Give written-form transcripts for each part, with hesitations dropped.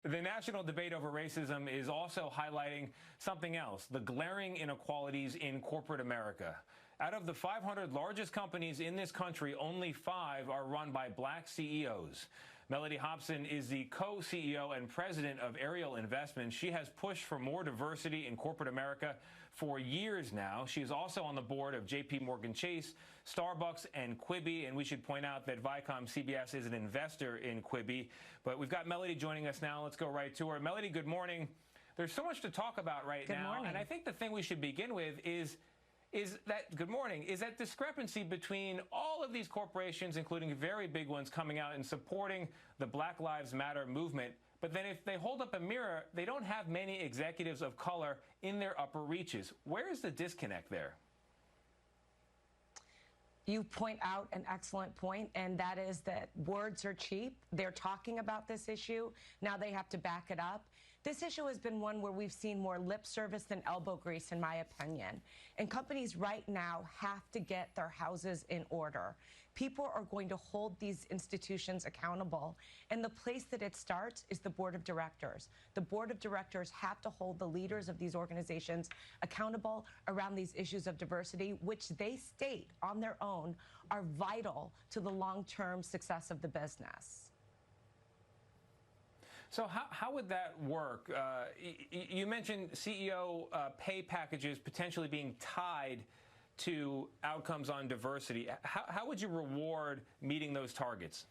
The national debate over racism is also highlighting something else, the glaring inequalities in corporate America. Out of the 500 largest companies in this country, only 5 are run by black CEOs. Mellody Hobson is the co-CEO and president of Ariel Investments. She has pushed for more diversity in corporate America for years now. She's also on the board of JP Morgan Chase, Starbucks, and Quibi. And we should point out that Viacom CBS is an investor in Quibi. But we've got Mellody joining us now. Let's go right to her. Mellody, good morning. There's so much to talk about right now. Good morning. And I think the thing we should begin with is that discrepancy between all of these corporations, including very big ones, coming out and supporting the Black Lives Matter movement. But then if they hold up a mirror, they don't have many executives of color in their upper reaches. Where is the disconnect there? You point out an excellent point, and that is that words are cheap. They're talking about this issue. Now they have to back it up. This issue has been one where we've seen more lip service than elbow grease, in my opinion. And companies right now have to get their houses in order. People are going to hold these institutions accountable. And the place that it starts is the board of directors. The board of directors have to hold the leaders of these organizations accountable around these issues of diversity, which they state on their own are vital to the long-term success of the business. So how would that work? You mentioned CEO pay packages potentially being tied to outcomes on diversity. How would you reward meeting those targets?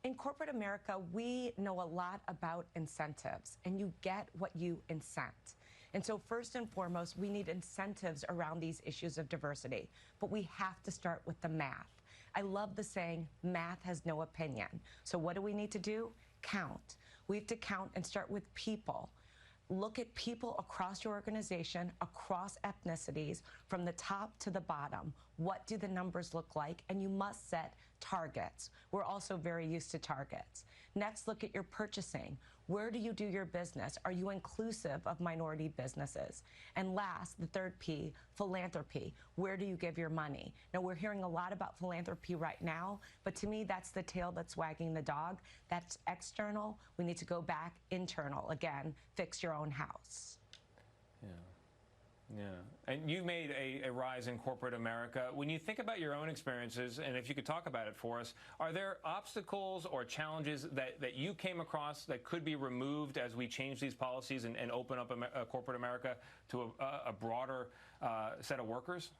In corporate America, we know a lot about incentives, and you get what you incent. And so first and foremost, we need incentives around these issues of diversity, but we have to start with the math. I love the saying, math has no opinion. So what do we need to do? Count. We have to count and start with people. Look at people across your organization, across ethnicities, from the top to the bottom. What do the numbers look like? And you must set targets. We're also very used to targets. Next, look at your purchasing. Where do you do your business? Are you inclusive of minority businesses? And last, the third P, philanthropy. Where do you give your money? Now, we're hearing a lot about philanthropy right now, but to me, that's the tail that's wagging the dog. That's external. We need to go back internal. Again, fix your own house. Yeah. Yeah. And you made a rise in corporate America. When you think about your own experiences, and if you could talk about it for us, are there obstacles or challenges that you came across that could be removed as we change these policies and open up corporate America to a broader set of workers?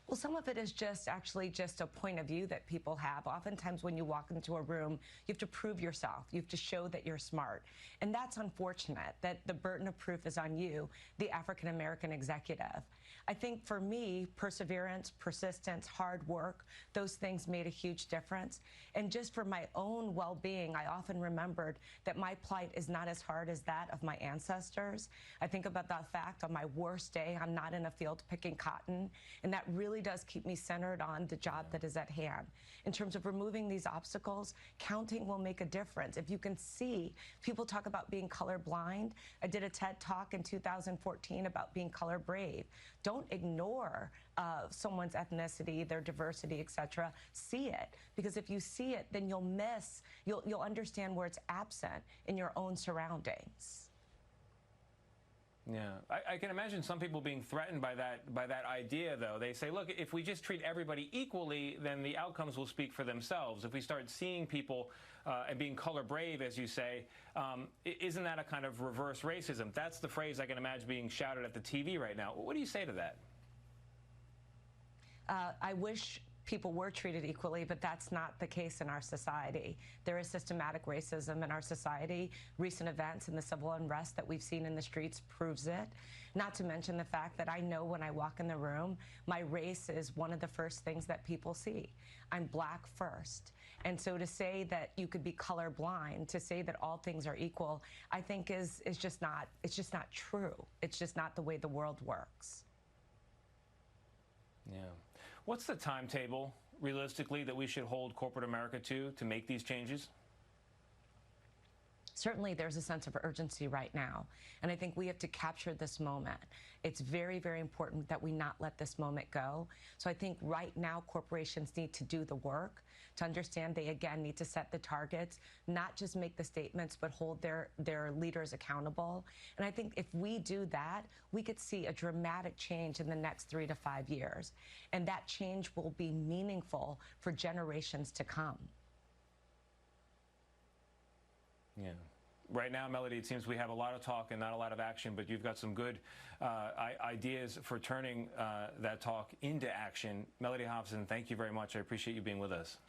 Well, some of it is actually just a point of view that people have. Oftentimes when you walk into a room, you have to prove yourself. You have to show that you're smart. And that's unfortunate that the burden of proof is on you, the African-American executive. I think for me, perseverance, persistence, hard work, those things made a huge difference. And just for my own well-being, I often remembered that my plight is not as hard as that of my ancestors. I think about that fact on my worst day, I'm not in a field picking cotton. And that really does keep me centered on the job that is at hand. In terms of removing these obstacles, counting will make a difference. If you can see, people talk about being colorblind. I did a TED Talk in 2014 about being color brave. Don't ignore someone's ethnicity, their diversity, etc. See it, because if you see it, then you'll understand where it's absent in your own surroundings. Yeah, I can imagine some people being threatened by that idea, though. They say, look, if we just treat everybody equally, then the outcomes will speak for themselves. If we start seeing people and being color brave, as you say, isn't that a kind of reverse racism? That's the phrase I can imagine being shouted at the TV right now. What do you say to that? I wish people were treated equally, but that's not the case in our society. There is systematic racism in our society. Recent events and the civil unrest that we've seen in the streets proves it. Not to mention the fact that I know when I walk in the room, my race is one of the first things that people see. I'm black first. And so to say that you could be colorblind, to say that all things are equal, I think is just not true. It's just not the way the world works. Yeah. What's the timetable, realistically, that we should hold corporate America to make these changes? Certainly there's a sense of urgency right now, and I think we have to capture this moment. It's very, very important that we not let this moment go. So I think right now corporations need to do the work to understand they, again, need to set the targets, not just make the statements, but hold their leaders accountable. And I think if we do that, we could see a dramatic change in the next 3 to 5 years. And that change will be meaningful for generations to come. Yeah. Right now, Mellody, it seems we have a lot of talk and not a lot of action, but you've got some good ideas for turning that talk into action. Mellody Hobson, thank you very much. I appreciate you being with us.